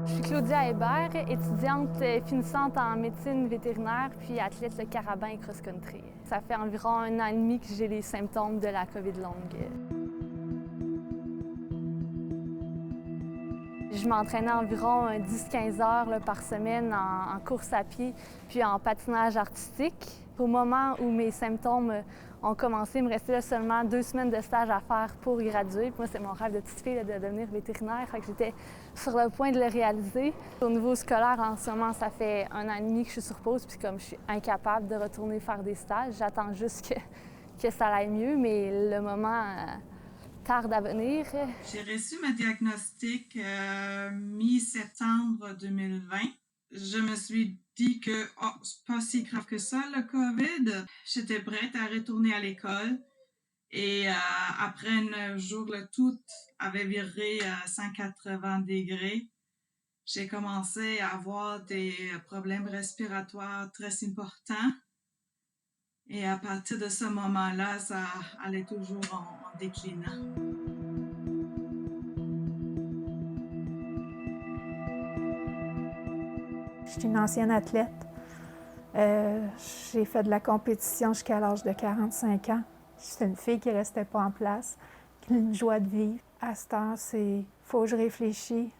Je suis Claudia Hébert, étudiante finissante en médecine vétérinaire puis athlète le carabin et cross-country. Ça fait environ 1 an et demi que j'ai les symptômes de la COVID longue. Je m'entraînais environ 10-15 heures là, par semaine en course à pied puis en patinage artistique. Au moment où mes symptômes ont commencé, il me restait seulement 2 semaines de stage à faire pour graduer. Puis moi, c'est mon rêve de petite fille là, de devenir vétérinaire. Fait que j'étais sur le point de le réaliser. Au niveau scolaire, en ce moment, ça fait 1 an et demi que je suis sur pause. Puis comme je suis incapable de retourner faire des stages, j'attends juste que ça aille mieux. Mais le moment tarde à venir. J'ai reçu ma diagnostic mi-septembre 2020. Je me suis dit que c'est pas si grave que ça, le COVID. J'étais prête à retourner à l'école. Et après 9 jours, le tout avait viré à 180 degrés. J'ai commencé à avoir des problèmes respiratoires très importants. Et à partir de ce moment-là, ça allait toujours en déclinant. Je suis une ancienne athlète. J'ai fait de la compétition jusqu'à l'âge de 45 ans. J'étais une fille qui ne restait pas en place, qui a une joie de vivre. À ce temps, c'est faut que je réfléchisse.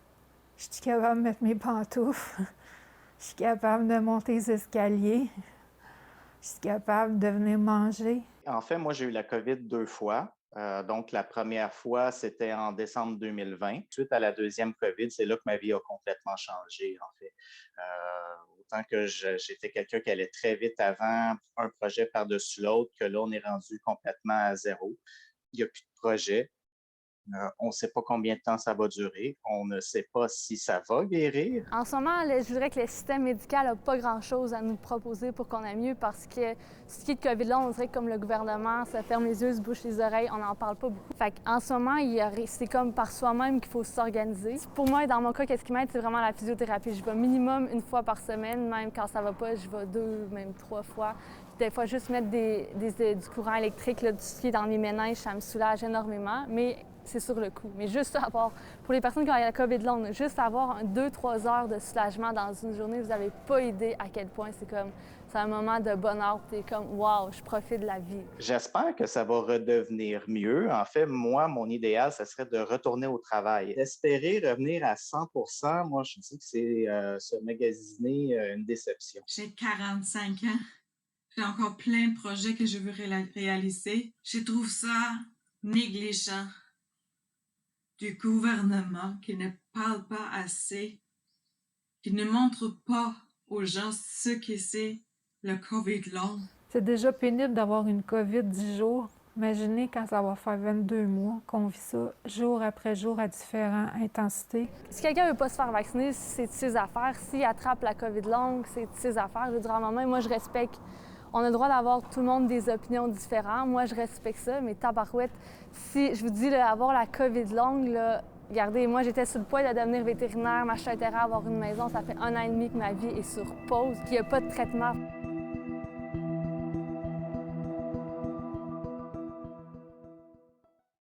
Je suis capable de mettre mes pantoufles. Je suis capable de monter les escaliers. Je suis capable de venir manger. En fait, moi, j'ai eu la COVID 2 fois. Donc, la première fois, c'était en décembre 2020. Suite à la deuxième COVID, c'est là que ma vie a complètement changé, en fait. Autant que j'étais quelqu'un qui allait très vite avant, un projet par-dessus l'autre, que là, on est rendu complètement à zéro. Il n'y a plus de projet. On ne sait pas combien de temps ça va durer. On ne sait pas si ça va guérir. En ce moment, je dirais que le système médical n'a pas grand-chose à nous proposer pour qu'on aille mieux parce que ce qui est de COVID long, on dirait que comme le gouvernement se ferme les yeux, se bouche les oreilles, on n'en parle pas beaucoup. Fait qu'en ce moment, c'est comme par soi-même qu'il faut s'organiser. Pour moi, dans mon cas, qu'est-ce qui m'aide, c'est vraiment la physiothérapie. Je vais minimum 1 fois par semaine, même quand ça va pas, je vais 2, même 3 fois. Des fois, juste mettre du courant électrique, là, du ski dans mes méninges, ça me soulage énormément, mais c'est sur le coup. Mais juste avoir, pour les personnes qui ont la COVID longue, juste avoir 2-3 heures de soulagement dans une journée, vous n'avez pas idée à quel point c'est un moment de bonheur. Tu es comme, wow, je profite de la vie. J'espère que ça va redevenir mieux. En fait, moi, mon idéal, ce serait de retourner au travail. Espérer revenir à 100%, moi, je dis que c'est se magasiner une déception. J'ai 45 ans. J'ai encore plein de projets que je veux réaliser. Je trouve ça négligent du gouvernement qui ne parle pas assez, qui ne montre pas aux gens ce que c'est le COVID long. C'est déjà pénible d'avoir une COVID 10 jours. Imaginez quand ça va faire 22 mois, qu'on vit ça jour après jour à différentes intensités. Si quelqu'un ne veut pas se faire vacciner, c'est de ses affaires. S'il attrape la COVID longue, c'est de ses affaires. Je veux dire, à un moment, moi, je respecte. On a le droit d'avoir tout le monde des opinions différentes. Moi, je respecte ça, mais tabarouette, si je vous dis, là, avoir la COVID longue, là, regardez, moi, j'étais sur le point de devenir vétérinaire, m'acheter un terrain, avoir une maison. Ça fait 1 an et demi que ma vie est sur pause, qu'il n'y a pas de traitement.